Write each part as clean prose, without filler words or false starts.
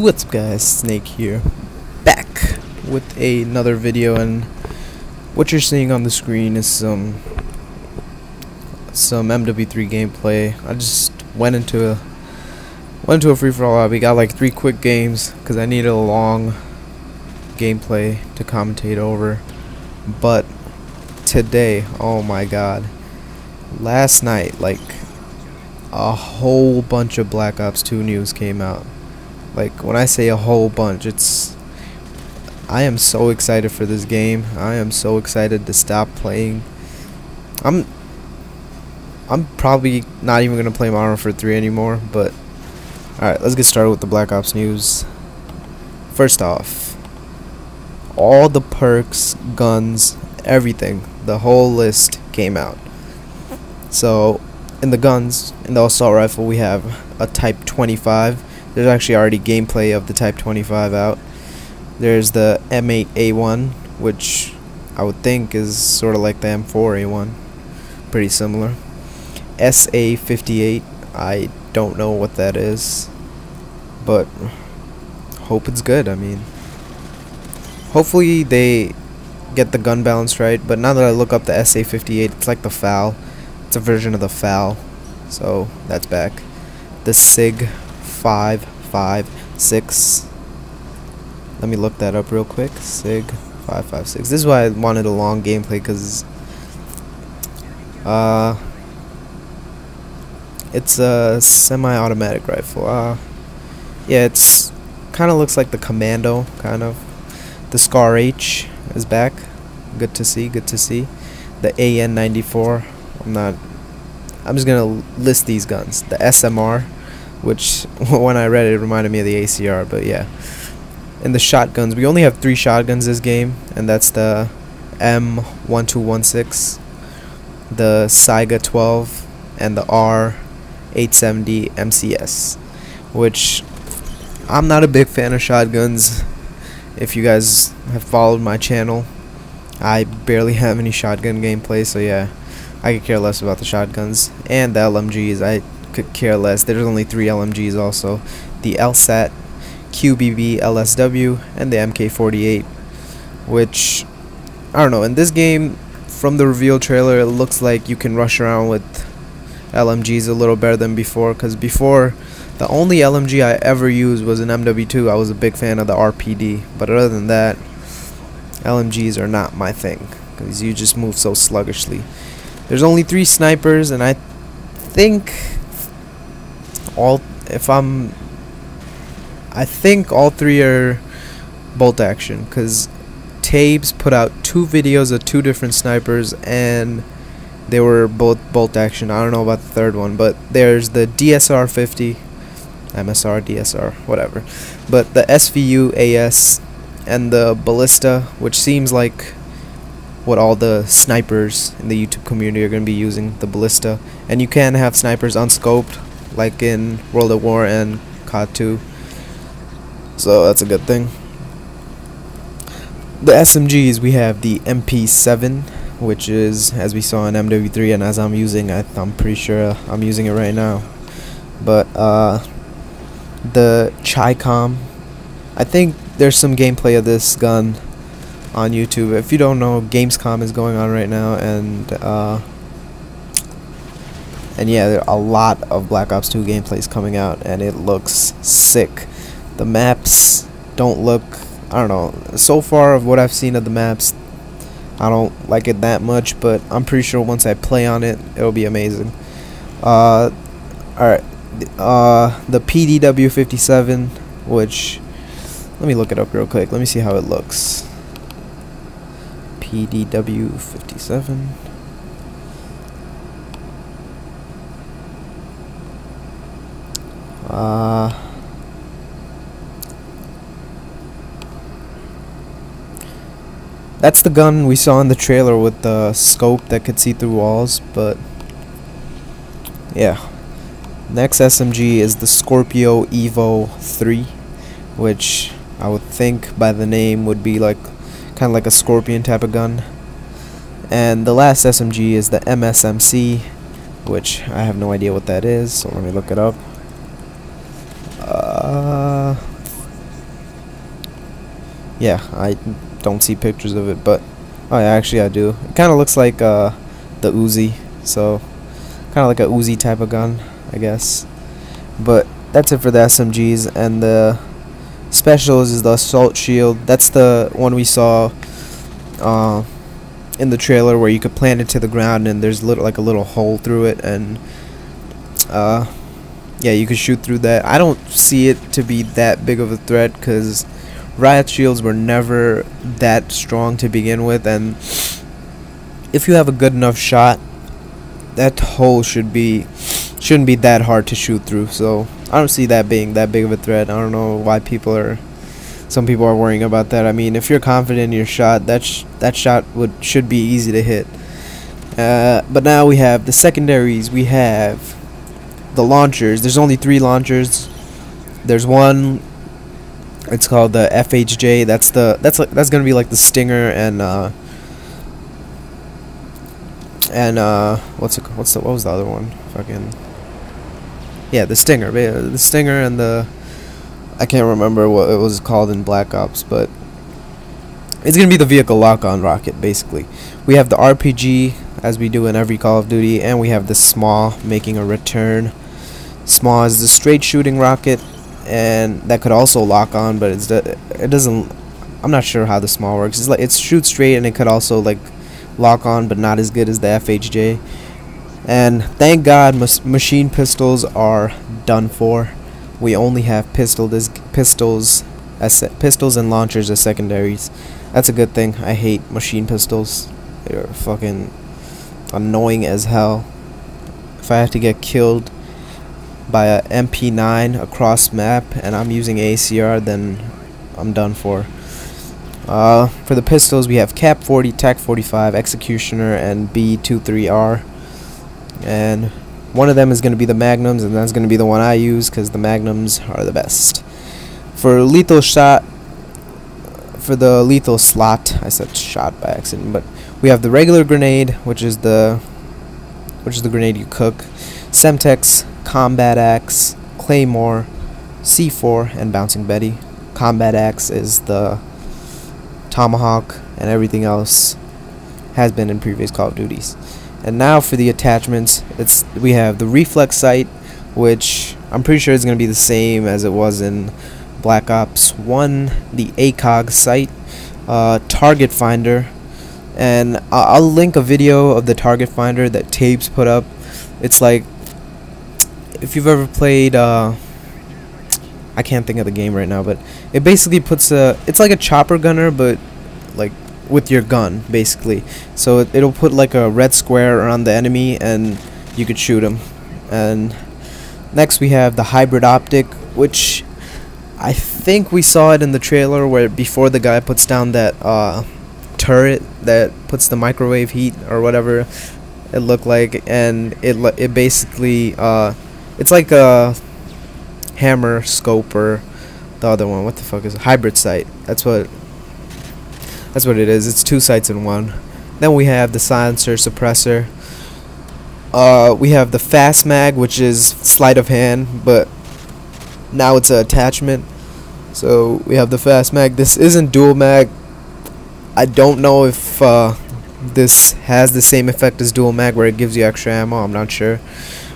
What's up guys, Snake here, back with another video, and what you're seeing on the screen is some MW3 gameplay. I just went into a free-for-all lobby, got like 3 quick games because I needed a long gameplay to commentate over. But today, oh my god, last night, like, a whole bunch of Black Ops 2 news came out. Like, when I say a whole bunch, I am so excited for this game. I am so excited to stop playing. I'm probably not even gonna play Modern Warfare 3 anymore, but alright, let's get started with the Black Ops news. First off, all the perks, guns, everything, the whole list came out. So in the guns, in the assault rifle, we have a Type 25. There's actually already gameplay of the Type 25 out. There's the M8A1, which I would think is sort of like the M4A1, pretty similar. SA58, I don't know what that is, but hope it's good. I mean, hopefully they get the gun balance right. But now that I look up the SA58, it's like the FAL. It's a version of the FAL, so that's back. The SIG 556. Let me look that up real quick. SIG 556. This is why I wanted a long gameplay, because it's a semi-automatic rifle. Yeah, it's kind of looks like the Commando, kind of. The Scar H is back. Good to see. Good to see. The AN94. I'm just gonna list these guns. The SMR, which when I read it, it reminded me of the ACR, but yeah. And the shotguns, we only have 3 shotguns this game, and that's the M1216, the Saiga 12, and the R870 MCS, which I'm not a big fan of shotguns. If you guys have followed my channel, I barely have any shotgun gameplay, so yeah, I could care less about the shotguns. And the LMGs, I could care less. There's only 3 LMGs also. The LSAT, QBB, LSW, and the MK48, which, I don't know, in this game, from the reveal trailer, it looks like you can rush around with LMGs a little better than before, because before, the only LMG I ever used was an MW2. I was a big fan of the RPD, but other than that, LMGs are not my thing, because you just move so sluggishly. There's only 3 snipers, and I think all 3 are bolt action, because Tabes put out 2 videos of 2 different snipers, and they were both bolt action. I don't know about the third one, but there's the DSR 50, MSR, DSR, whatever, but the SVU AS and the Ballista, which seems like what all the snipers in the YouTube community are going to be using, the Ballista. And you can have snipers unscoped, like in World at War and COD 2, so that's a good thing. The SMGs, we have the MP7, which is, as we saw in MW3, and as I'm using, I'm pretty sure I'm using it right now. But the Chi-Com, I think there's some gameplay of this gun on YouTube. If you don't know, Gamescom is going on right now, and yeah, there are a lot of Black Ops 2 gameplays coming out, and it looks sick. The maps don't look, I don't know, so far of what I've seen of the maps, I don't like it that much, but I'm pretty sure once I play on it, it'll be amazing. Alright, the PDW57, which, let me look it up real quick, let me see how it looks. PDW57. That's the gun we saw in the trailer with the scope that could see through walls, but yeah. Next SMG is the Scorpio Evo 3, which I would think by the name would be like kind of like a Scorpion type of gun. And the last SMG is the MSMC, which I have no idea what that is, so let me look it up. Yeah, I don't see pictures of it, but oh yeah, actually I do. It kind of looks like the Uzi, so kind of like a Uzi type of gun, I guess. But that's it for the SMGs. And the specials is the assault shield. That's the one we saw in the trailer, where you could plant it to the ground and there's like a little hole through it, and yeah, you could shoot through that. I don't see it to be that big of a threat, because riot shields were never that strong to begin with, and if you have a good enough shot, that hole shouldn't be that hard to shoot through. So I don't see that being that big of a threat. I don't know why some people are worrying about that. I mean, if you're confident in your shot, that shot should be easy to hit. But now we have the secondaries. We have the launchers. There's only 3 launchers. There's one. It's called the FHJ. That's gonna be like the Stinger and what was the other one? Fucking yeah, the Stinger. The Stinger and the, I can't remember what it was called in Black Ops, but it's gonna be the vehicle lock-on rocket basically. We have the RPG, as we do in every Call of Duty, and we have the SMAW making a return. SMAW is the straight shooting rocket, and that could also lock on, but it doesn't. I'm not sure how the SMAW works. It's like it shoots straight, and it could also like lock on, but not as good as the FHJ. And thank God machine pistols are done for. We only have pistols and launchers as secondaries. That's a good thing. I hate machine pistols. They're fucking annoying as hell. If I have to get killed by a MP9 across map and I'm using ACR, then I'm done for. For the pistols, we have Cap 40, Tac 45, Executioner, and B23R. And one of them is going to be the Magnums, and that's going to be the one I use because the Magnums are the best. For lethal shot, for the lethal slot, I said shot by accident, but we have the regular grenade, which is the grenade you cook, Semtex, Combat Axe, Claymore, C4, and Bouncing Betty. Combat Axe is the Tomahawk, and everything else has been in previous Call of Duties. And now for the attachments, we have the reflex sight, which I'm pretty sure is going to be the same as it was in Black Ops 1, the ACOG sight, target finder, and I'll link a video of the target finder that Tapes put up. It's like, if you've ever played, I can't think of the game right now, but it basically puts it's like a chopper gunner, but like with your gun basically. So it'll put like a red square around the enemy and you could shoot him. And next we have the hybrid optic, which I think we saw it in the trailer, where before the guy puts down that turret that puts the microwave heat or whatever it looked like, and it basically it's like a hammer scope, or the other one, what the fuck is it? Hybrid sight. That's what it is. It's 2 sights in one. Then we have the silencer suppressor. We have the fast mag, which is sleight of hand, but now it's an attachment. So we have the fast mag. This isn't dual mag. I don't know if this has the same effect as dual mag, where it gives you extra ammo. I'm not sure.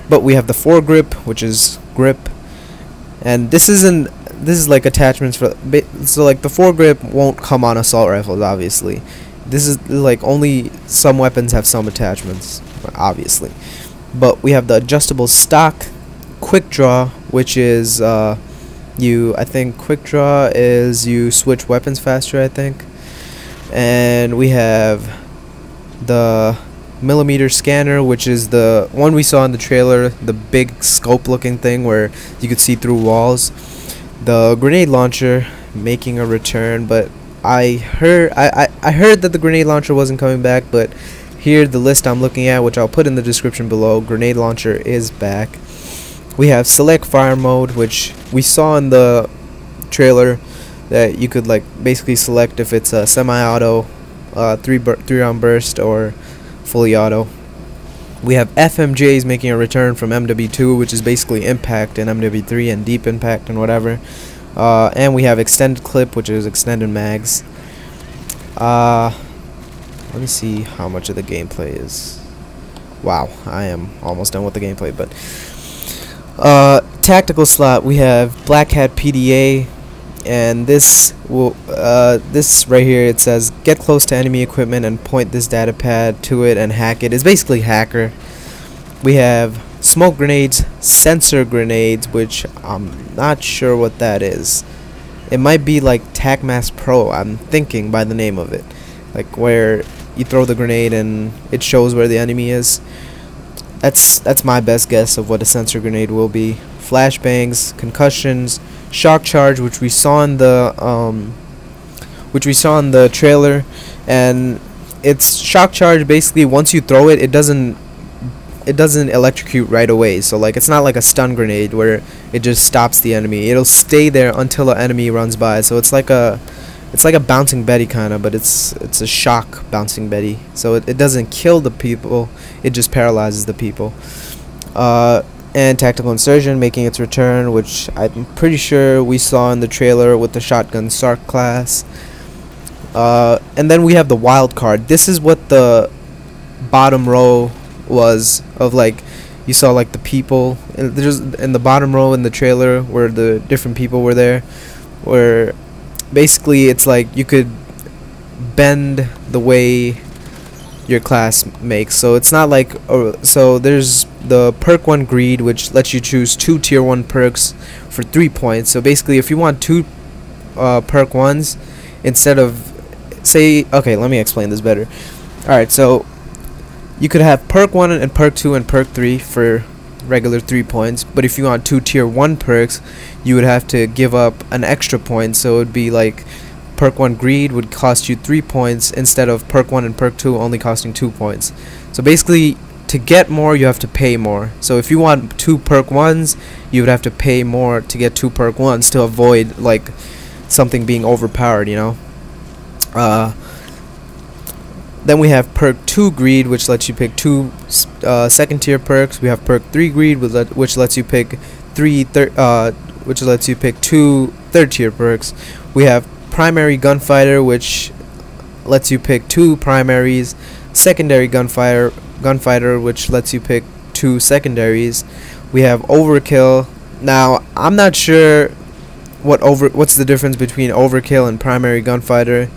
But we have the foregrip, which is grip, and this is like attachments for, so like the foregrip won't come on assault rifles, obviously. This is like only some weapons have some attachments, obviously. But we have the adjustable stock, quick draw, which is I think quick draw is you switch weapons faster, I think. And we have the millimeter scanner, which is the one we saw in the trailer, the big scope looking thing where you could see through walls. The grenade launcher making a return, but I heard that the grenade launcher wasn't coming back, but here the list I'm looking at, which I'll put in the description below, grenade launcher is back. We have select fire mode, which we saw in the trailer, that you could like basically select if it's a semi-auto, 3-round burst, or fully auto. We have FMJs making a return from MW2, which is basically impact and MW3 and deep impact and whatever. And we have extended clip, which is extended mags. Let me see how much of the gameplay is. Wow, I am almost done with the gameplay. But tactical slot, we have Black Hat PDA, and this will this right here, it says get close to enemy equipment and point this data pad to it and hack it. It's basically hacker. We have smoke grenades, sensor grenades, which I'm not sure what that is. It might be like TacMass Pro, I'm thinking, by the name of it, like where you throw the grenade and it shows where the enemy is. That's my best guess of what a sensor grenade will be. Flashbangs, concussions, shock charge, which we saw in the trailer, and it's shock charge. Basically, once you throw it, it doesn't electrocute right away. So like, it's not like a stun grenade where it just stops the enemy. It'll stay there until an enemy runs by. So it's like a bouncing Betty kind of, but it's a shock bouncing Betty. So it doesn't kill the people, it just paralyzes the people. And tactical insertion making its return, which I'm pretty sure we saw in the trailer with the shotgun Sark class. And then we have the wild card. This is what the bottom row was of, like, you saw like the people, and there's in the bottom row in the trailer where the different people were there, where basically it's like you could bend the way your class makes. So it's not like so there's the perk 1 greed, which lets you choose 2 tier 1 perks for 3 points. So basically, if you want 2 perk 1s instead of, say, okay, let me explain this better. Alright, so you could have perk 1 and perk 2 and perk 3 for regular 3 points, but if you want 2 tier 1 perks, you would have to give up an extra point. So it would be like perk 1 greed would cost you 3 points instead of perk 1 and perk 2 only costing 2 points. So basically, to get more, you have to pay more. So if you want 2 perk 1s, you would have to pay more to get 2 perk 1s to avoid like something being overpowered, you know. Then we have perk 2 greed, which lets you pick 2 second tier perks. We have perk 3 greed, which lets you pick 2 third tier perks. We have primary gunfighter, which lets you pick 2 primaries. Secondary gunfighter, which lets you pick 2 secondaries. We have overkill. Now I'm not sure what's the difference between overkill and primary gunfighter.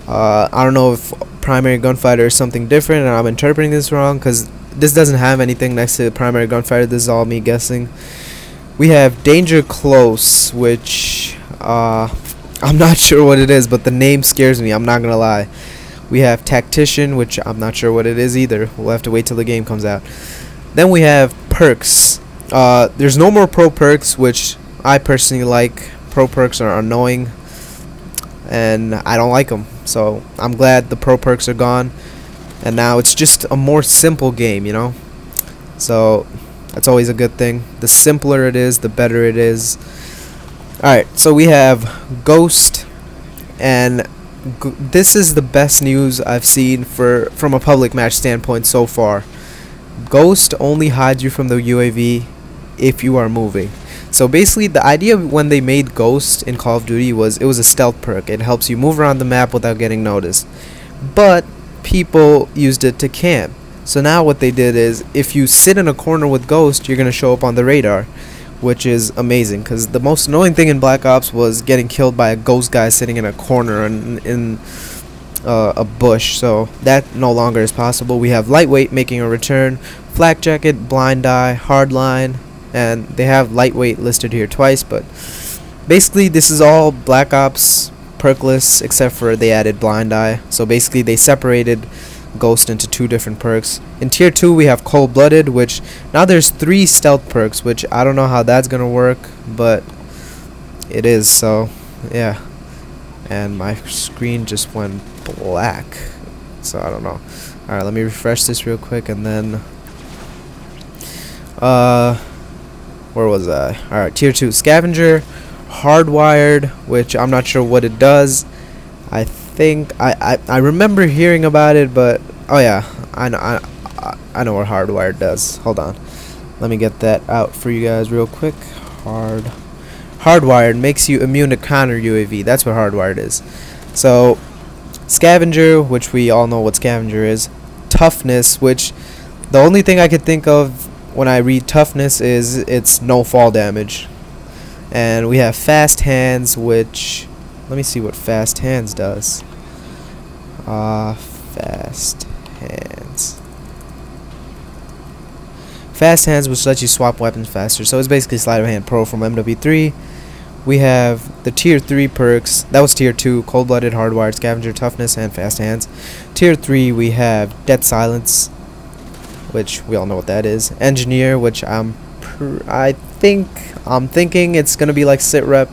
I don't know if primary gunfighter is something different and I'm interpreting this wrong, because this doesn't have anything next to primary gunfighter. This is all me guessing. We have danger close, which I'm not sure what it is, but the name scares me, I'm not gonna lie. We have tactician, which I'm not sure what it is either. We'll have to wait till the game comes out. Then we have perks. There's no more pro perks, which I personally like. Pro perks are annoying and I don't like them. So I'm glad the pro perks are gone, and now it's just a more simple game, you know. So that's always a good thing. The simpler it is, the better it is. Alright, so we have Ghost, and this is the best news I've seen from a public match standpoint so far. Ghost only hides you from the UAV if you are moving. So basically, the idea when they made Ghost in Call of Duty was it was a stealth perk. It helps you move around the map without getting noticed. But people used it to camp. So now what they did is, if you sit in a corner with Ghost, you're going to show up on the radar, which is amazing, because the most annoying thing in Black Ops was getting killed by a Ghost guy sitting in a corner in a bush. So that no longer is possible. We have lightweight making a return, flak jacket, blind eye, hardline, and they have lightweight listed here twice, but basically this is all Black Ops perk lists except for they added blind eye. So basically they separated Ghost into 2 different perks. In tier 2 we have cold blooded, which now there's 3 stealth perks, which I don't know how that's gonna work, but it is. So yeah, and my screen just went black, so I don't know. Alright, let me refresh this real quick, and then where was I? Alright, tier 2 scavenger, hardwired, which I'm not sure what it does. I think I remember hearing about it, but oh yeah, I know what hardwired does. Hold on, let me get that out for you guys real quick. Hardwired makes you immune to counter UAV. That's what hardwired is. So scavenger, which we all know what scavenger is. Toughness, which the only thing I could think of when I read toughness is it's no fall damage. And we have fast hands, which, let me see what fast hands does. Fast hands. Fast hands, which lets you swap weapons faster. So it's basically Sleight of Hand Pro from MW3. We have the tier 3 perks. That was tier 2, cold-blooded, hardwired, scavenger, toughness, and fast hands. Tier 3 we have dead silence, which we all know what that is. Engineer, which I'm thinking it's gonna be like sit rep.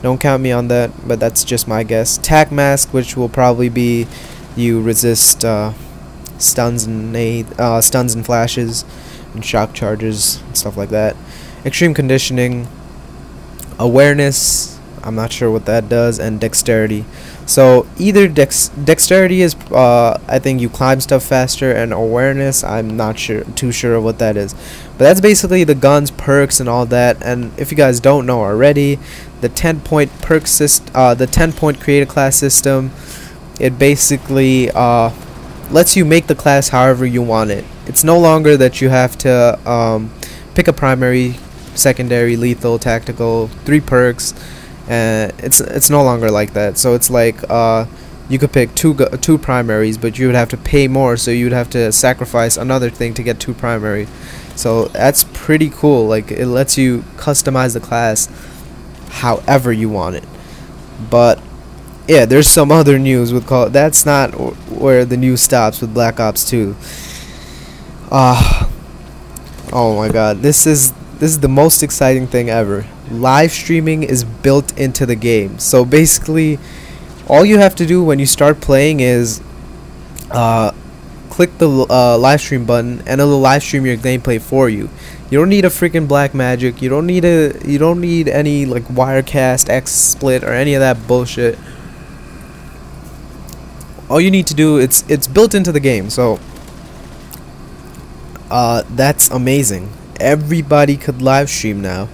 Don't count me on that, but that's just my guess. Tac mask, which will probably be you resist stuns and flashes and shock charges and stuff like that. Extreme conditioning, awareness, I'm not sure what that does, and dexterity. So either dexterity is I think you climb stuff faster, and awareness I'm not too sure of what that is. But that's basically the guns, perks, and all that. And if you guys don't know already, the 10-point perk system, the 10-point create a class system, it basically lets you make the class however you want it. It's no longer that you have to pick a primary, secondary, lethal, tactical, 3 perks. It's no longer like that. So it's like you could pick two primaries, but you would have to pay more, so you would have to sacrifice another thing to get 2 primary. So that's pretty cool. Like, it lets you customize the class however you want it. But yeah, there's some other news with Call. That's not where the news stops with Black Ops 2. Oh my God, this is the most exciting thing ever. Live streaming is built into the game. So basically, all you have to do when you start playing is click the live stream button, and it'll live stream your gameplay for you. You don't need a freaking black magic. You don't need any like Wirecast, XSplit, or any of that bullshit. All you need to do, it's built into the game. So that's amazing. Everybody could live stream now.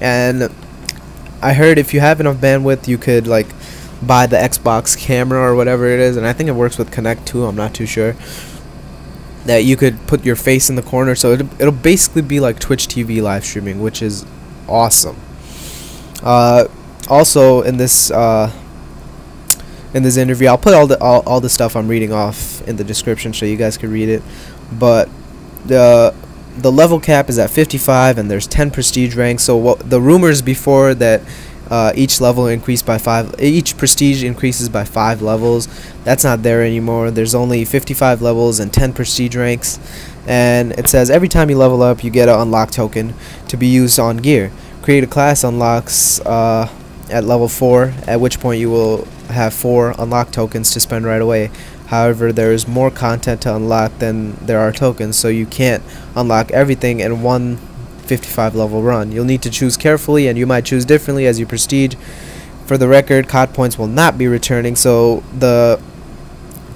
And I heard if you have enough bandwidth, you could like buy the Xbox camera or whatever it is, and I think it works with Connect too, I'm not too sure, that you could put your face in the corner, so it'll basically be like Twitch TV live streaming, which is awesome. Also in this interview, I'll put all the stuff I'm reading off in the description so you guys can read it, but the level cap is at 55, and there's 10 prestige ranks. So what the rumors before that each level increased by 5, each prestige increases by 5 levels, that's not there anymore. There's only 55 levels and 10 prestige ranks, and it says every time you level up you get an unlock token to be used on gear. Create a class unlocks at level 4, at which point you will have 4 unlock tokens to spend right away. However, there is more content to unlock than there are tokens, so you can't unlock everything in one 55 level run. You'll need to choose carefully, and you might choose differently as you prestige. For the record, COD points will not be returning, so the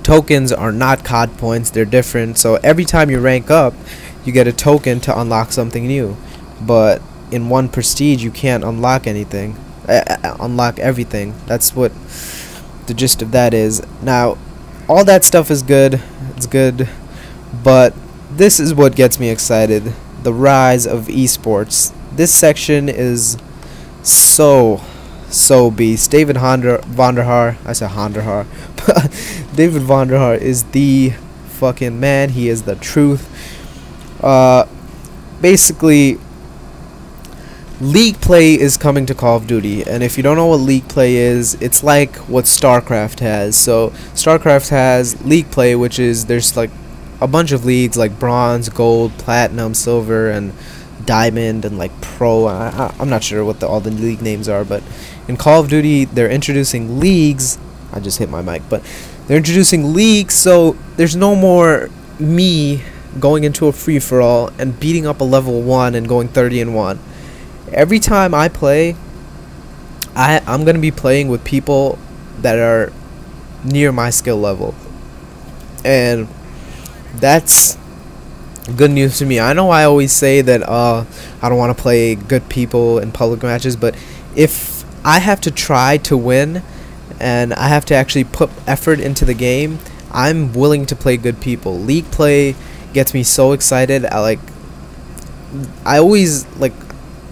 tokens are not COD points, they're different. So every time you rank up, you get a token to unlock something new. But in one prestige, you can't unlock anything, unlock everything. That's what the gist of that is. Now, all that stuff is good, it's good, but this is what gets me excited. The rise of esports. This section is so beast. David Vonderhaar, I said Vonderhaar, David Vonderhaar is the fucking man. He is the truth. Basically, League play is coming to Call of Duty, and if you don't know what League play is, it's like what StarCraft has. So StarCraft has League play, which is there's like a bunch of leagues like bronze, gold, platinum, silver, and diamond, and like pro. I'm not sure what all the league names are, but in Call of Duty they're introducing leagues. I just hit my mic, but they're introducing leagues, so there's no more me going into a free-for-all and beating up a level 1 and going 30-1. Every time I play, I'm going to be playing with people that are near my skill level. And that's good news to me. I know I always say that I don't want to play good people in public matches, but if I have to try to win and I have to actually put effort into the game, I'm willing to play good people. League play gets me so excited. I always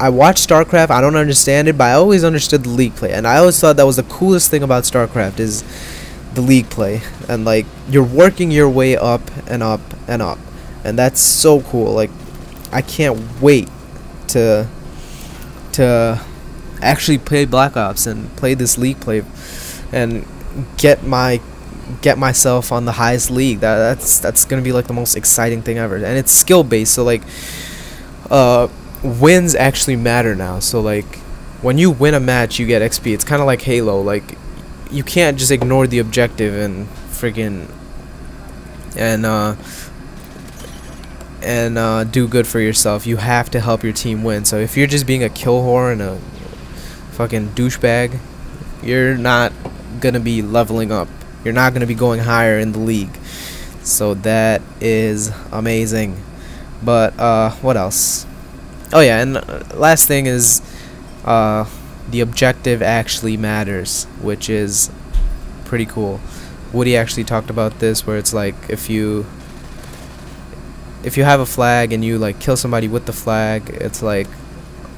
I watch StarCraft, I don't understand it, but I always understood the league play, and I always thought that was the coolest thing about StarCraft is the league play, and like you're working your way up and up and up, and that's so cool. Like I can't wait to actually play Black Ops and play this league play and get myself on the highest league. That's gonna be like the most exciting thing ever, and it's skill based, so like wins actually matter now. So like when you win a match you get XP. It's kind of like Halo. Like you can't just ignore the objective and freaking and do good for yourself. You have to help your team win. So if you're just being a kill whore and a fucking douchebag, you're not gonna be leveling up. You're not gonna be going higher in the league. So that is amazing. But what else? Oh yeah, and last thing is the objective actually matters, which is pretty cool. Woody actually talked about this, where it's like if you have a flag and you like kill somebody with the flag, it's like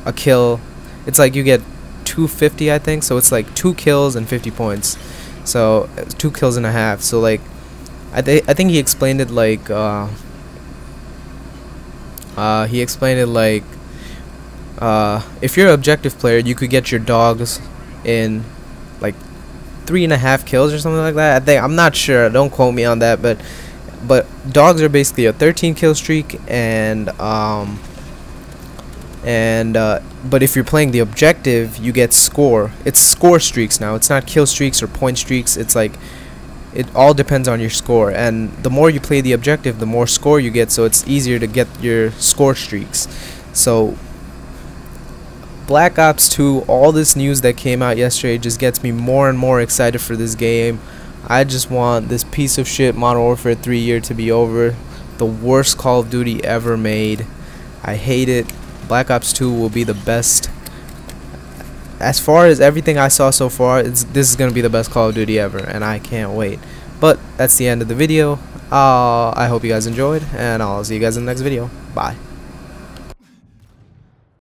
a kill. It's like you get 250, I think. So it's like 2 kills and 50 points. So 2 kills and a half. So like I think he explained it like if you're an objective player, you could get your dogs in like 3.5 kills or something like that. I'm not sure, don't quote me on that, but dogs are basically a 13 kill streak, and but if you're playing the objective, you get score. It's score streaks now. It's not kill streaks or point streaks. It's like it all depends on your score, and the more you play the objective, the more score you get, so it's easier to get your score streaks. So Black Ops 2, all this news that came out yesterday just gets me more and more excited for this game. I just want this piece of shit Modern Warfare 3 year to be over. The worst Call of Duty ever made. I hate it. Black Ops 2 will be the best. As far as everything I saw so far, this is going to be the best Call of Duty ever, and I can't wait. But that's the end of the video. I hope you guys enjoyed, and I'll see you guys in the next video. Bye.